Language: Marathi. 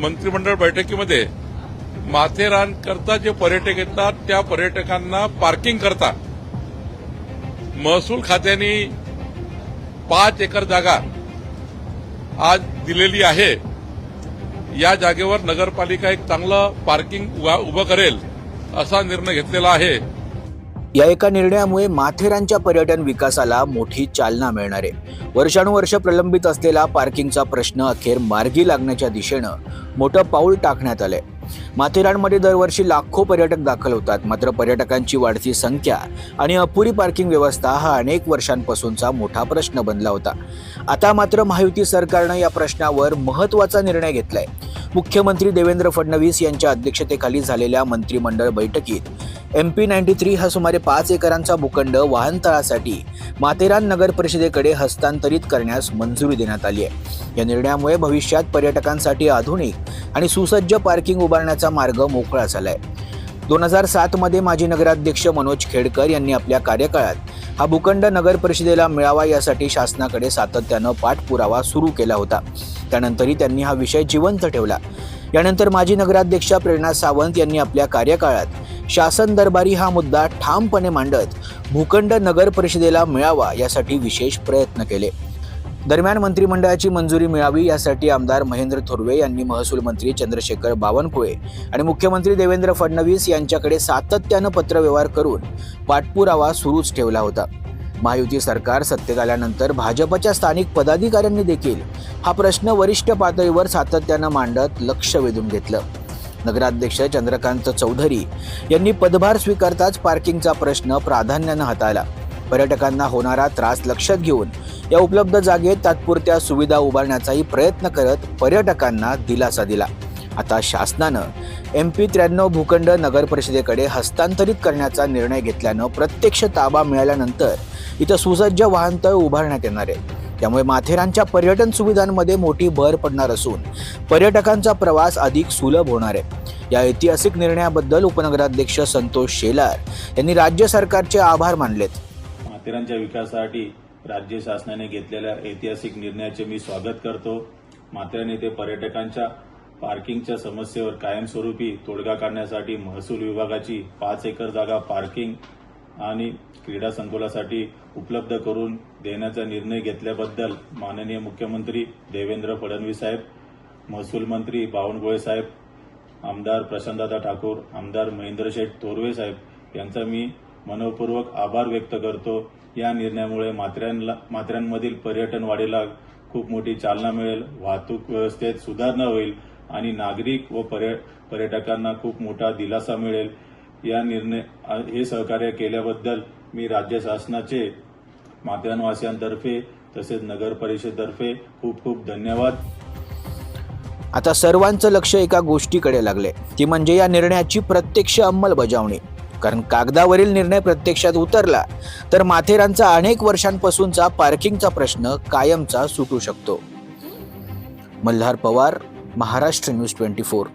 मंत्रिमंडळ बैठकीमध्ये माथेरान करता जे पर्यटक येतात त्या पर्यटकांना पार्किंग करता महसूल खात्याने 5 एकर जागा आज दिलेली आहे। या जागेवर नगरपालिका एक चांगलं पार्किंग उभं करेल असा निर्णय घेतलेला आहे। या एका निर्णयामुळे माथेरानच्या पर्यटन विकासाला मोठी चालना मिळणार आहे। वर्षानुवर्ष प्रलंबित असलेला पार्किंगचा प्रश्न अखेर मार्गी लागण्याच्या दिशेनं मोठं पाऊल टाकण्यात आलंय। माथेरानमध्ये दरवर्षी लाखो पर्यटक दाखल होतात, मात्र पर्यटकांची वाढती संख्या आणि अपुरी पार्किंग व्यवस्था हा अनेक वर्षांपासूनचा मोठा प्रश्न बनला होता। आता मात्र महायुती सरकारनं या प्रश्नावर महत्त्वाचा निर्णय घेतलाय। मुख्यमंत्री देवेंद्र फडणवीस यांच्या अध्यक्षतेखाली झालेल्या मंत्रिमंडळ बैठकीत MP93 हा सुमारे 5 एकरांचा भूखंड वाहनतळासाठी माथेरान नगर परिषदेकडे हस्तांतरित करण्यास मंजुरी देण्यात आली आहे। या निर्णयामुळे भविष्यात पर्यटकांसाठी आधुनिक आणि सुसज्ज पार्किंग उभारण्याचा मार्ग मोकळा झालाय। 2007 मध्ये माजी नगराध्यक्ष मनोज खेडकर यांनी आपल्या कार्यकाळात हा भूखंड नगर परिषदेला मिळावा यासाठी शासनाकडे सातत्यानं पाठपुरावा सुरू केला होता। त्यानंतरही त्यांनी हा विषय जिवंत ठेवला। यानंतर माजी नगराध्यक्षा प्रेरणा सावंत यांनी आपल्या कार्यकाळात शासन दरबारी हा मुद्दा ठामपणे मांडत भूखंड नगर परिषदेला मिळावा यासाठी विशेष प्रयत्न केले। दरम्यान मंत्रिमंडळाची मंजुरी मिळावी यासाठी आमदार महेंद्र थोरवे यांनी महसूल मंत्री चंद्रशेखर बावनकुळे आणि मुख्यमंत्री देवेंद्र फडणवीस यांच्याकडे सातत्यानं पत्रव्यवहार करून पाठपुरावा सुरूच ठेवला होता। महायुती सरकार सत्तेत आल्यानंतर भाजपच्या स्थानिक पदाधिकाऱ्यांनी देखील हा प्रश्न वरिष्ठ पातळीवर सातत्यानं मांडत लक्ष वेधून घेतलं। नगराध्यक्ष चंद्रकांत चौधरी यांनी पदभार स्वीकारताच पार्किंगचा प्रश्न प्राधान्यानं हाताळला। पर्यटकांना होणारा त्रास लक्षात घेऊन या उपलब्ध जागेत तात्पुरत्या सुविधा उभारण्याचाही प्रयत्न करत पर्यटकांना दिलासा दिला। आता शासनानं MP93 भूखंड नगर परिषदेकडे हस्तांतरित करण्याचा निर्णय घेतल्यानं प्रत्यक्ष ताबा मिळाल्यानंतर इथं सुसज्ज वाहनतळ उभारण्यात येणार आहे। त्यामुळे माथेरानच्या पर्यटन सुविधांमध्ये मोठी भर पडणार असून पर्यटकांचा प्रवास अधिक सुलभ होणार आहे। या ऐतिहासिक निर्णयाबद्दल उपनगराध्यक्ष संतोष शेलार यांनी राज्य सरकारचे आभार मानलेत। माथेरानच्या विकासासाठी राज्य शासनाने घेतलेल्या ऐतिहासिक निर्णयाचे मी स्वागत करतो। माथेरान येथे पर्यटकांच्या पार्किंगच्या समस्येवर कायमस्वरूपी तोडगा काढण्यासाठी महसूल विभागाची 5 एकर जागा पार्किंग आणि क्रीडा संकुलासाठी उपलब्ध करून देण्याचा निर्णय घेतल्याबद्दल माननीय मुख्यमंत्री देवेंद्र फडणवीस साहेब, महसूल मंत्री बावनकुळे साहेब, आमदार प्रशांतदादा ठाकूर, आमदार महेंद्र शेठ थोरवे साहेब यांचा मी मनपूर्वक आभार व्यक्त करतो। या निर्णयामुळे माथेरानमधील पर्यटन वाढीला खूप मोठी चालना मिळेल, वाहतूक व्यवस्थेत सुधारणा होईल आणि नागरिक व पर्यटकांना खूप मोठा दिलासा मिळेल। हे सहकार्य केल्याबद्दल मी राज्य शासनाचे माथेरानवासियांतर्फे तसेच नगर परिषदेतर्फे खूप खूप धन्यवाद। आता सर्वांचं लक्ष एका गोष्टीकडे लागले, ती म्हणजे या निर्णयाची प्रत्यक्ष अंमलबजावणी। कारण कागदावरील निर्णय प्रत्यक्षात उतरला तर माथेरानचा अनेक वर्षांपासूनचा पार्किंगचा प्रश्न कायमचा सुटू शकतो। मल्हार पवार, महाराष्ट्र न्यूज 24।